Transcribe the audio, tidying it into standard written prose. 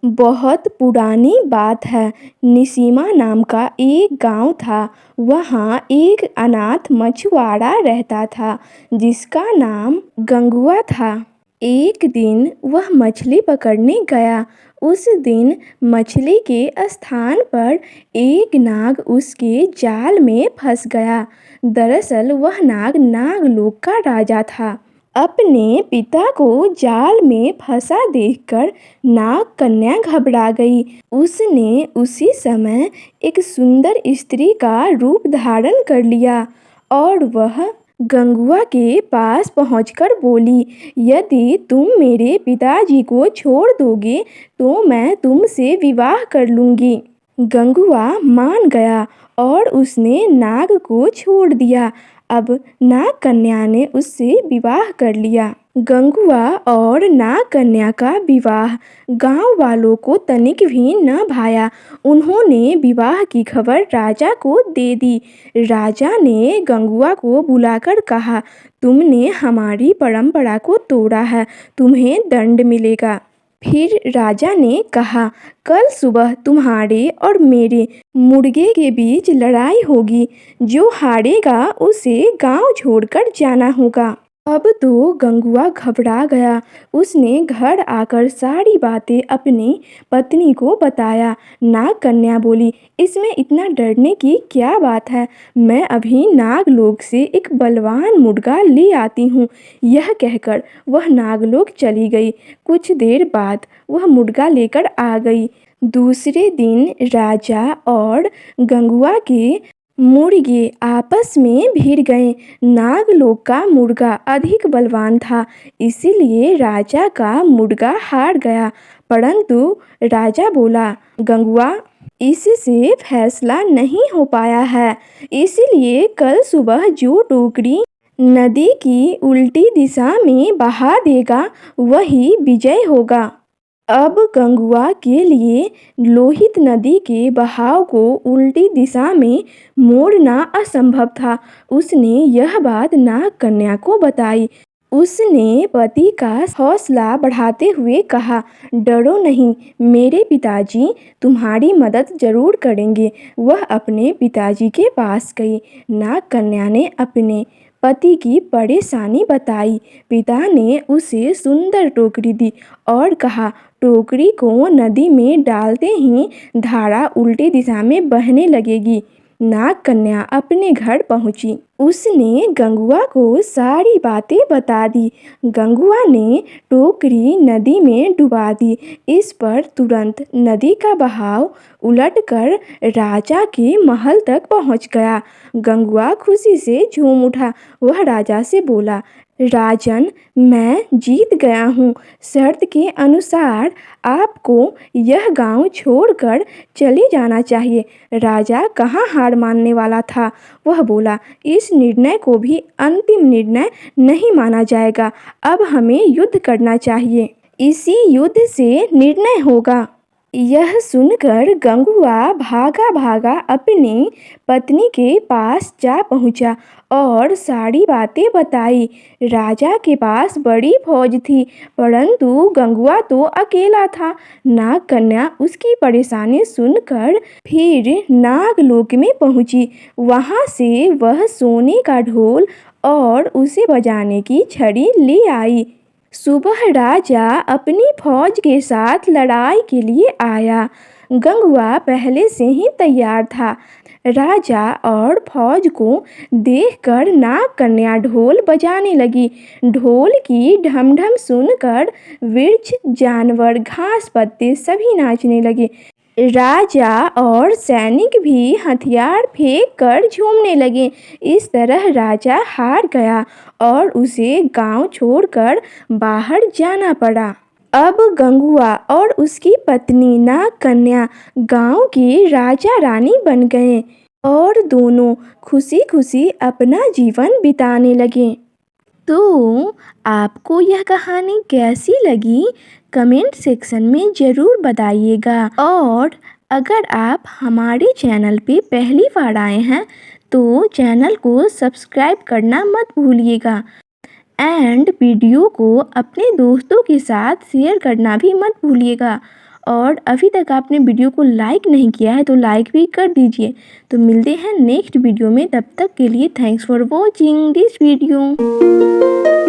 बहुत पुरानी बात है। निसीमा नाम का एक गांव था। वहाँ एक अनाथ मछुआरा रहता था जिसका नाम गंगुआ था। एक दिन वह मछली पकड़ने गया। उस दिन मछली के स्थान पर एक नाग उसके जाल में फंस गया। दरअसल वह नाग नागलोक का राजा था। अपने पिता को जाल में फंसा देखकर नाग कन्या घबरा गई। उसने उसी समय एक सुंदर स्त्री का रूप धारण कर लिया और वह गंगुआ के पास पहुंचकर बोली, यदि तुम मेरे पिताजी को छोड़ दोगे तो मैं तुमसे विवाह कर लूंगी। गंगुआ मान गया और उसने नाग को छोड़ दिया। अब नाग कन्या ने उससे विवाह कर लिया। गंगुआ और नाग कन्या का विवाह गांव वालों को तनिक भी न भाया। उन्होंने विवाह की खबर राजा को दे दी। राजा ने गंगुआ को बुलाकर कहा, तुमने हमारी परंपरा को तोड़ा है, तुम्हें दंड मिलेगा। फिर राजा ने कहा, कल सुबह तुम्हारे और मेरे मुर्गे के बीच लड़ाई होगी। जो हारेगा उसे गांव छोड़कर जाना होगा। अब तो गंगुआ घबरा गया। उसने घर आकर सारी बातें अपनी पत्नी को बताया। नाग कन्या बोली, इसमें इतना डरने की क्या बात है। मैं अभी नागलोक से एक बलवान मुर्गा ले आती हूँ। यह कहकर वह नागलोक चली गई। कुछ देर बाद वह मुर्गा लेकर आ गई। दूसरे दिन राजा और गंगुआ के मुर्गे आपस में भिड़ गए। नागलोक का मुर्गा अधिक बलवान था, इसीलिए राजा का मुर्गा हार गया। परंतु राजा बोला, गंगुआ, इससे फैसला नहीं हो पाया है, इसीलिए कल सुबह जो टोकरी नदी की उल्टी दिशा में बहा देगा वही विजय होगा। अब गंगुआ के लिए लोहित नदी के बहाव को उल्टी दिशा में मोड़ना असंभव था। उसने यह बात नाग कन्या को बताई। उसने पति का हौसला बढ़ाते हुए कहा, डरो नहीं, मेरे पिताजी तुम्हारी मदद जरूर करेंगे। वह अपने पिताजी के पास गई। नाग कन्या ने अपने पति की परेशानी बताई। पिता ने उसे सुंदर टोकरी दी और कहा, टोकरी को नदी में डालते ही धारा उल्टी दिशा में बहने लगेगी। नाग कन्या अपने घर पहुंची। उसने गंगुआ को सारी बातें बता दी। गंगुआ ने टोकरी नदी में डुबा दी। इस पर तुरंत नदी का बहाव उलटकर राजा के महल तक पहुंच गया। गंगुआ खुशी से झूम उठा। वह राजा से बोला, राजन, मैं जीत गया हूँ। शर्त के अनुसार आपको यह गांव छोड़कर चले जाना चाहिए। राजा कहाँ हार मानने वाला था। वह बोला, इस निर्णय को भी अंतिम निर्णय नहीं माना जाएगा। अब हमें युद्ध करना चाहिए। इसी युद्ध से निर्णय होगा। यह सुनकर गंगुआ भागा भागा अपनी पत्नी के पास जा पहुंचा और सारी बातें बताई। राजा के पास बड़ी फौज थी, परंतु गंगुआ तो अकेला था। नाग कन्या उसकी परेशानी सुनकर फिर नागलोक में पहुंची। वहां से वह सोने का ढोल और उसे बजाने की छड़ी ले आई। सुबह राजा अपनी फौज के साथ लड़ाई के लिए आया। गंगुआ पहले से ही तैयार था। राजा और फौज को देखकर नाग कन्या ढोल बजाने लगी। ढोल की ढमढम सुनकर वृक्ष, जानवर, घास पत्ते सभी नाचने लगे। राजा और सैनिक भी हथियार फेंक कर झूमने लगे। इस तरह राजा हार गया और उसे गांव छोड़कर बाहर जाना पड़ा। अब गंगुआ और उसकी पत्नी नाग कन्या गांव के राजा रानी बन गए और दोनों खुशी खुशी अपना जीवन बिताने लगे। तो आपको यह कहानी कैसी लगी, कमेंट सेक्शन में ज़रूर बताइएगा। और अगर आप हमारे चैनल पे पहली बार आए हैं तो चैनल को सब्सक्राइब करना मत भूलिएगा एंड वीडियो को अपने दोस्तों के साथ शेयर करना भी मत भूलिएगा। और अभी तक आपने वीडियो को लाइक नहीं किया है तो लाइक भी कर दीजिए। तो मिलते हैं नेक्स्ट वीडियो में, तब तक के लिए thanks for watching this video.